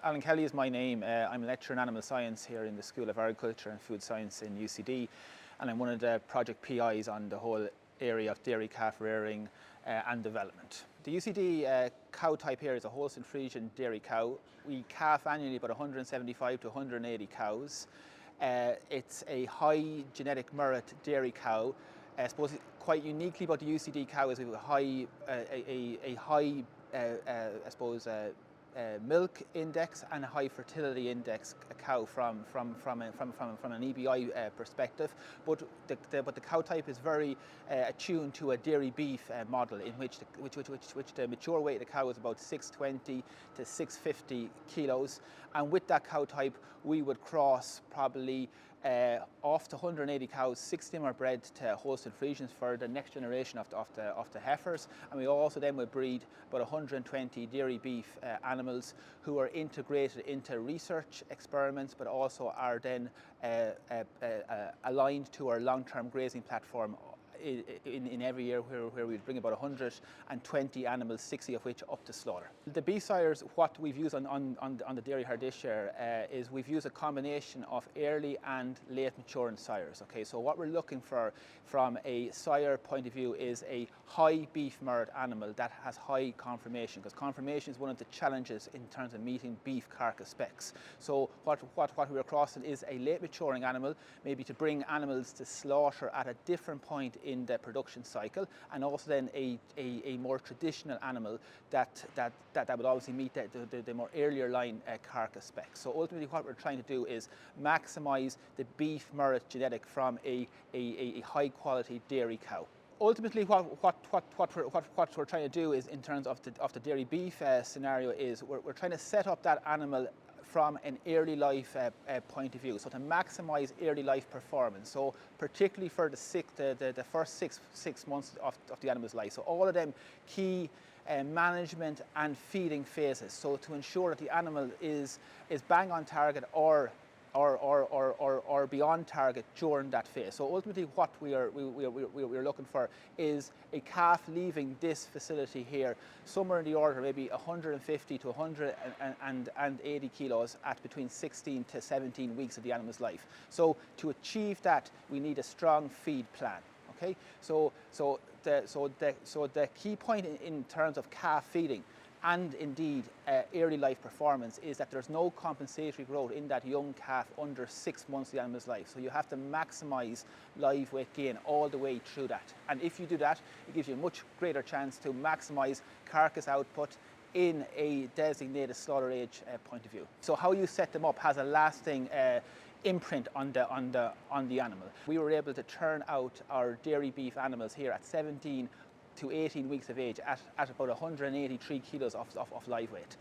Alan Kelly is my name. I'm a lecturer in animal science here in the School of Agriculture and Food Science in UCD, and I'm one of the project PIs on the whole area of dairy calf rearing and development. The UCD cow type here is a Holstein Friesian dairy cow. We calf annually about 175 to 180 cows. It's a high genetic merit dairy cow. I suppose quite uniquely about the UCD cow is we have a high milk index and a high fertility index cow from an EBI perspective, but the cow type is very attuned to a dairy beef model in which the mature weight of the cow is about 620 to 650 kilos, and with that cow type we would cross probably off to 180 cows. 60 of them are bred to Holstein Friesians for the next generation of the heifers, and we also then would breed about 120 dairy beef animals who are integrated into research experiments, but also are then aligned to our long-term grazing platform in every year where we bring about 120 animals, 60 of which up to slaughter. The beef sires, what we've used on the dairy herd this year is we've used a combination of early and late maturing sires. Okay, so what we're looking for from a sire point of view is a high beef merit animal that has high conformation, because conformation is one of the challenges in terms of meeting beef carcass specs. So what we're crossing is a late maturing animal, maybe to bring animals to slaughter at a different point in the production cycle, and also then a more traditional animal that would obviously meet the more earlier line carcass specs. So ultimately what we're trying to do is maximise the beef merit genetic from a high quality dairy cow. Ultimately, what we're trying to do is, in terms of the dairy beef scenario, is we're trying to set up that animal from an early life point of view, so to maximise early life performance. So particularly for the first six months of the animal's life. So all of them key management and feeding phases. So to ensure that the animal is bang on target or beyond target during that phase. So ultimately what we're looking for is a calf leaving this facility here somewhere in the order maybe 150 to 180 kilos at between 16 to 17 weeks of the animal's life. So to achieve that we need a strong feed plan. Okay, so the key point in terms of calf feeding and indeed early life performance is that there's no compensatory growth in that young calf under 6 months of the animal's life. So you have to maximise live weight gain all the way through that. And if you do that, it gives you a much greater chance to maximise carcass output in a designated slaughter age point of view. So how you set them up has a lasting imprint on the animal. We were able to turn out our dairy beef animals here at 17 to 18 weeks of age at about 183 kilos of live weight.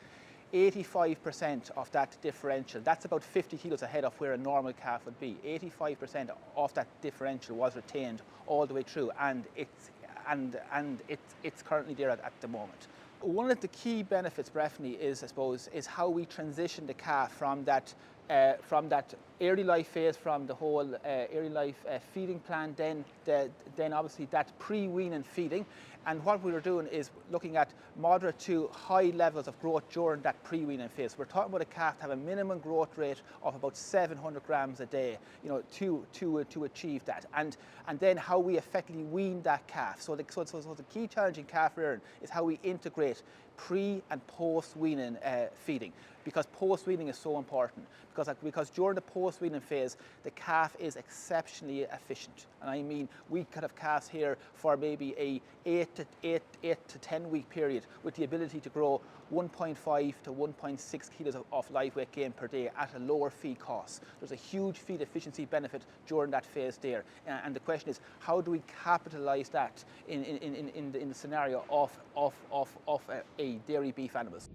85% of that differential, that's about 50 kilos ahead of where a normal calf would be. 85% of that differential was retained all the way through, and it's currently there at the moment. One of the key benefits, Breffney, is how we transition the calf from that early life phase, from the whole early life feeding plan, then obviously that pre-weaning feeding. And what we were doing is looking at moderate to high levels of growth during that pre-weaning phase. We're talking about a calf to have a minimum growth rate of about 700 grams a day, to achieve that. And then how we effectively wean that calf. So the key challenge in calf rearing is how we integrate pre and post weaning feeding, because post weaning is so important, because during the post weaning phase the calf is exceptionally efficient. And I mean, we could have calves here for maybe a 8 to 10 week period with the ability to grow 1.5 to 1.6 kilos of live weight gain per day at a lower feed cost. There's a huge feed efficiency benefit during that phase there, and the question is, how do we capitalise that in the scenario of a dairy beef animals?